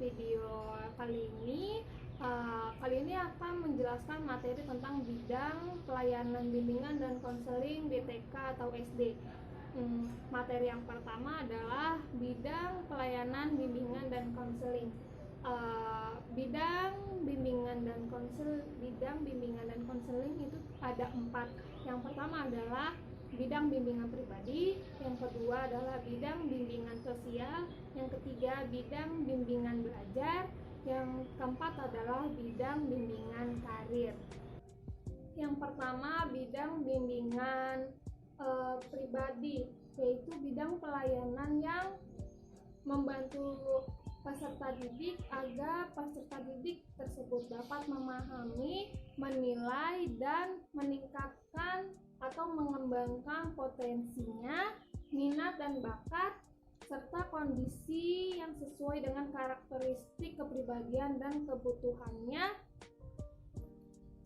video kali ini akan menjelaskan materi tentang bidang pelayanan bimbingan dan konseling di TK atau SD. Materi yang pertama adalah bidang pelayanan bimbingan dan konseling. Bidang bimbingan dan konseling itu ada 4. Yang pertama adalah bidang bimbingan pribadi, yang kedua adalah bidang bimbingan sosial, yang ketiga bidang bimbingan belajar, yang keempat adalah bidang bimbingan karir. Yang pertama bidang bimbingan pribadi, yaitu bidang pelayanan yang membantu peserta didik agar peserta didik tersebut dapat memahami, menilai, dan meningkatkan atau mengembangkan potensinya, minat dan bakat, serta kondisi yang sesuai dengan karakteristik kepribadian dan kebutuhannya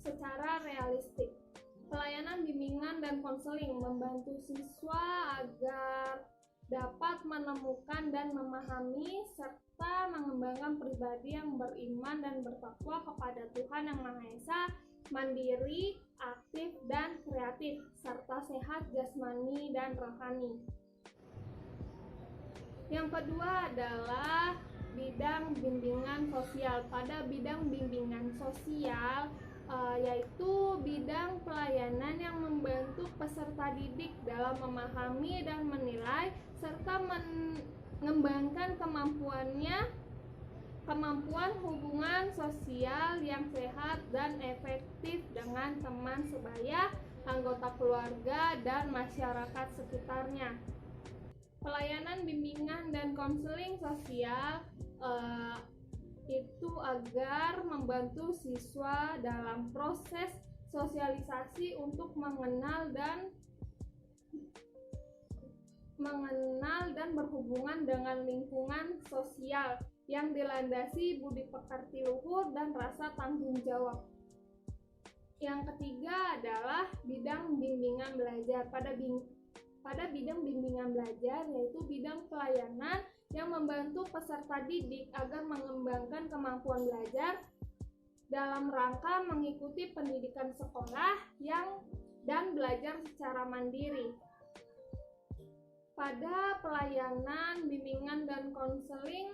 secara realistik. Pelayanan bimbingan dan konseling membantu siswa agar dapat menemukan dan memahami serta mengembangkan pribadi yang beriman dan bertakwa kepada Tuhan Yang Maha Esa, mandiri, aktif, dan kreatif, serta sehat jasmani dan rohani. Yang kedua adalah bidang bimbingan sosial. Pada bidang bimbingan sosial yaitu bidang pelayanan yang membantu peserta didik dalam memahami dan menilai serta mengembangkan kemampuan hubungan sosial yang sehat dan efektif dengan teman sebaya, anggota keluarga, dan masyarakat sekitarnya. Pelayanan bimbingan dan konseling sosial itu agar membantu siswa dalam proses sosialisasi untuk mengenal dan berhubungan dengan lingkungan sosial yang dilandasi budi pekerti luhur dan rasa tanggung jawab. Yang ketiga adalah bidang bimbingan belajar. Pada bidang bimbingan belajar, yaitu bidang pelayanan yang membantu peserta didik agar mengembangkan kemampuan belajar dalam rangka mengikuti pendidikan sekolah dan belajar secara mandiri. Pada pelayanan bimbingan dan konseling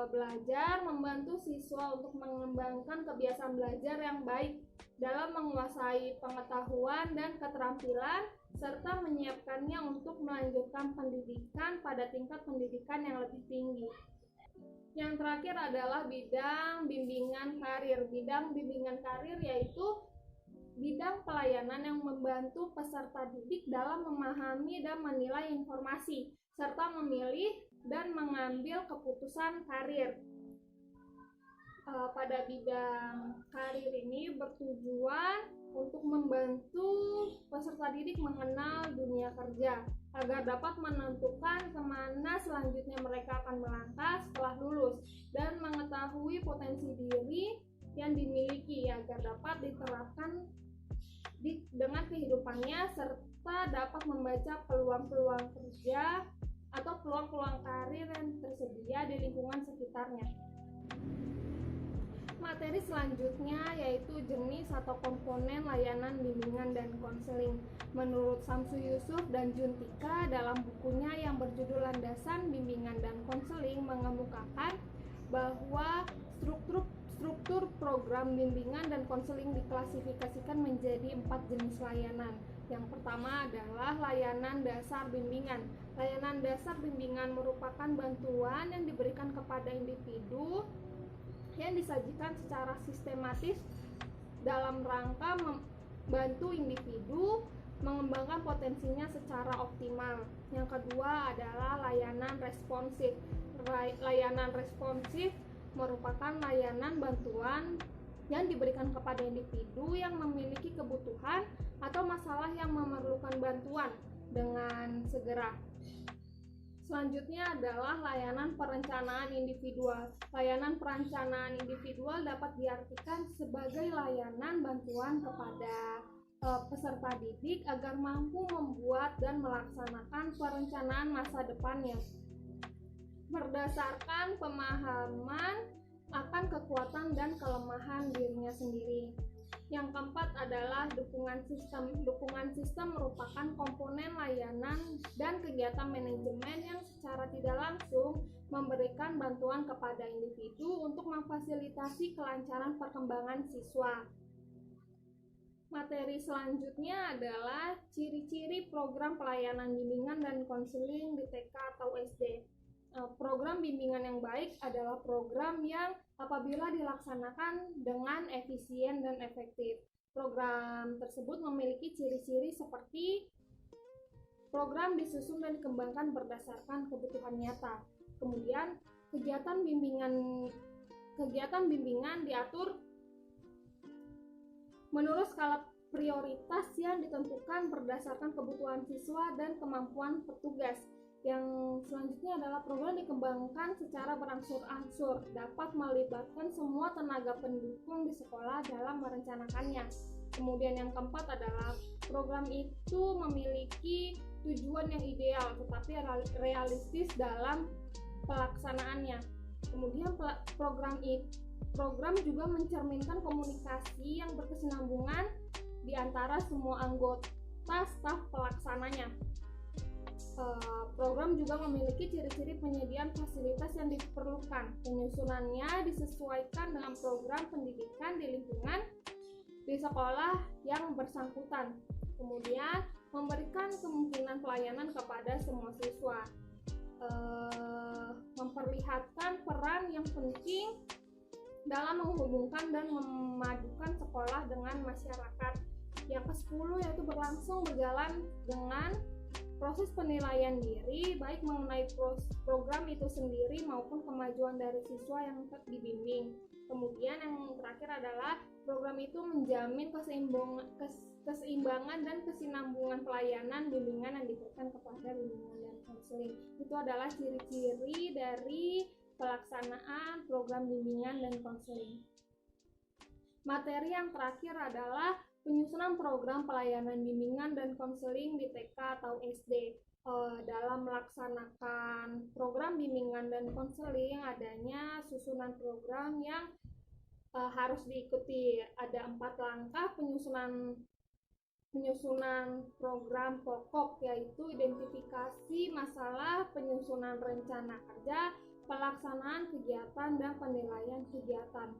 belajar membantu siswa untuk mengembangkan kebiasaan belajar yang baik dalam menguasai pengetahuan dan keterampilan serta menyiapkannya untuk melanjutkan pendidikan pada tingkat pendidikan yang lebih tinggi. Yang terakhir adalah bidang bimbingan karir. Bidang bimbingan karir yaitu bidang pelayanan yang membantu peserta didik dalam memahami dan menilai informasi serta memilih dan mengambil keputusan karir. Pada bidang karir ini bertujuan untuk membantu peserta didik mengenal dunia kerja agar dapat menentukan kemana selanjutnya mereka akan melangkah setelah lulus dan mengetahui potensi diri yang dimiliki agar dapat diterapkan dengan kehidupannya serta dapat membaca peluang-peluang kerja atau peluang-peluang karir yang tersedia di lingkungan sekitarnya. Materi selanjutnya yaitu jenis atau komponen layanan bimbingan dan konseling. Menurut Samsu Yusuf dan Juntika dalam bukunya yang berjudul Landasan Bimbingan dan Konseling mengemukakan bahwa struktur program bimbingan dan konseling diklasifikasikan menjadi 4 jenis layanan. Yang pertama adalah layanan dasar bimbingan. Layanan dasar bimbingan merupakan bantuan yang diberikan kepada individu yang disajikan secara sistematis dalam rangka membantu individu mengembangkan potensinya secara optimal. Yang kedua adalah layanan responsif. Layanan responsif merupakan layanan bantuan yang diberikan kepada individu yang memiliki kebutuhan atau masalah yang memerlukan bantuan dengan segera. Selanjutnya adalah layanan perencanaan individual. Layanan perencanaan individual dapat diartikan sebagai layanan bantuan kepada peserta didik agar mampu membuat dan melaksanakan perencanaan masa depannya. berdasarkan pemahaman akan kekuatan dan kelemahan dirinya sendiri. Yang keempat adalah dukungan sistem. Dukungan sistem merupakan komponen layanan dan kegiatan manajemen yang secara tidak langsung memberikan bantuan kepada individu untuk memfasilitasi kelancaran perkembangan siswa. Materi selanjutnya adalah ciri-ciri program pelayanan bimbingan dan konseling di TK atau SD. Program bimbingan yang baik adalah program yang apabila dilaksanakan dengan efisien dan efektif. Program tersebut memiliki ciri-ciri seperti program disusun dan dikembangkan berdasarkan kebutuhan nyata. Kemudian kegiatan bimbingan diatur menurut skala prioritas yang ditentukan berdasarkan kebutuhan siswa dan kemampuan petugas. Yang selanjutnya adalah program dikembangkan secara berangsur-angsur, dapat melibatkan semua tenaga pendukung di sekolah dalam merencanakannya. Kemudian yang keempat adalah program itu memiliki tujuan yang ideal tetapi realistis dalam pelaksanaannya. Kemudian program juga mencerminkan komunikasi yang berkesinambungan di antara semua anggota staf pelaksananya. Program juga memiliki ciri-ciri penyediaan fasilitas yang diperlukan. Penyusunannya disesuaikan dengan program pendidikan di lingkungan di sekolah yang bersangkutan. Kemudian memberikan kemungkinan pelayanan kepada semua siswa. Memperlihatkan peran yang penting dalam menghubungkan dan memadukan sekolah dengan masyarakat. Yang ke-10 yaitu berjalan dengan proses penilaian diri, baik mengenai program itu sendiri maupun kemajuan dari siswa yang dibimbing. Kemudian yang terakhir adalah program itu menjamin keseimbangan dan kesinambungan pelayanan bimbingan yang diberikan kepada bimbingan dan konseling. Itu adalah ciri-ciri dari pelaksanaan program bimbingan dan konseling. Materi yang terakhir adalah penyusunan program pelayanan bimbingan dan konseling di TK atau SD. Dalam melaksanakan program bimbingan dan konseling adanya susunan program yang harus diikuti. Ada 4 langkah penyusunan program pokok, yaitu identifikasi masalah, penyusunan rencana kerja, pelaksanaan kegiatan, dan penilaian kegiatan.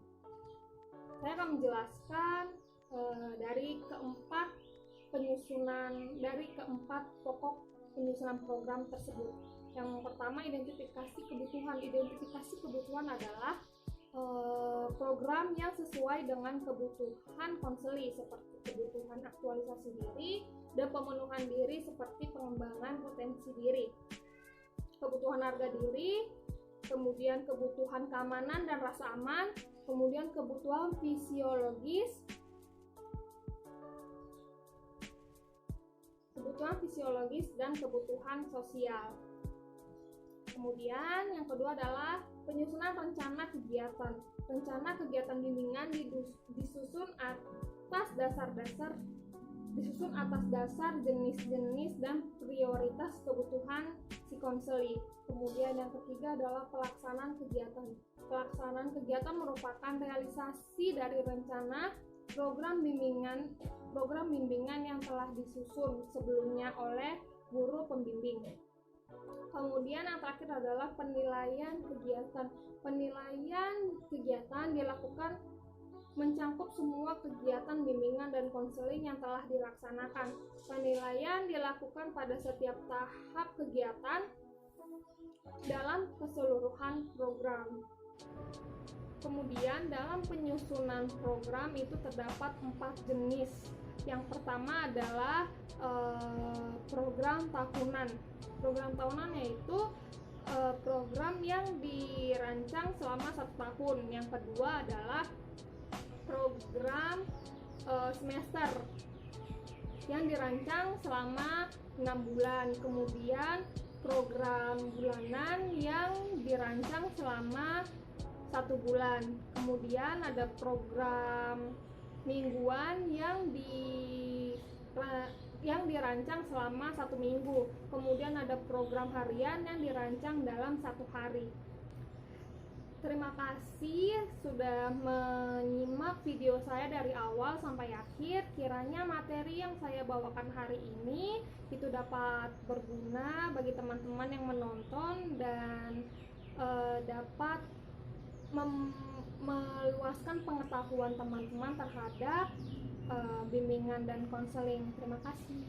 Saya akan menjelaskan dari keempat pokok penyusunan program tersebut. Yang pertama, identifikasi kebutuhan. Identifikasi kebutuhan adalah program yang sesuai dengan kebutuhan konseli seperti kebutuhan aktualisasi diri dan pemenuhan diri seperti pengembangan potensi diri, kebutuhan harga diri, kemudian kebutuhan keamanan dan rasa aman, kemudian kebutuhan fisiologis dan kebutuhan sosial. Kemudian yang kedua adalah penyusunan rencana kegiatan. Rencana kegiatan bimbingan disusun atas dasar jenis-jenis dan prioritas kebutuhan si konseli. Kemudian yang ketiga adalah pelaksanaan kegiatan. Pelaksanaan kegiatan merupakan realisasi dari rencana program bimbingan yang telah disusun sebelumnya oleh guru pembimbing. Kemudian yang terakhir adalah penilaian kegiatan. Penilaian kegiatan dilakukan mencangkup semua kegiatan bimbingan dan konseling yang telah dilaksanakan. Penilaian dilakukan pada setiap tahap kegiatan dalam keseluruhan program. Kemudian dalam penyusunan program itu terdapat 4 jenis. Yang pertama adalah program tahunan. Program tahunan yaitu program yang dirancang selama 1 tahun. Yang kedua adalah program semester yang dirancang selama 6 bulan. Kemudian program bulanan yang dirancang selama 1 bulan. Kemudian ada program mingguan yang yang dirancang selama 1 minggu. Kemudian ada program harian yang dirancang dalam 1 hari. Terima kasih sudah menyimak video saya dari awal sampai akhir. Kiranya materi yang saya bawakan hari ini itu dapat berguna bagi teman-teman yang menonton dan dapat meluaskan pengetahuan teman-teman terhadap bimbingan dan konseling. Terima kasih.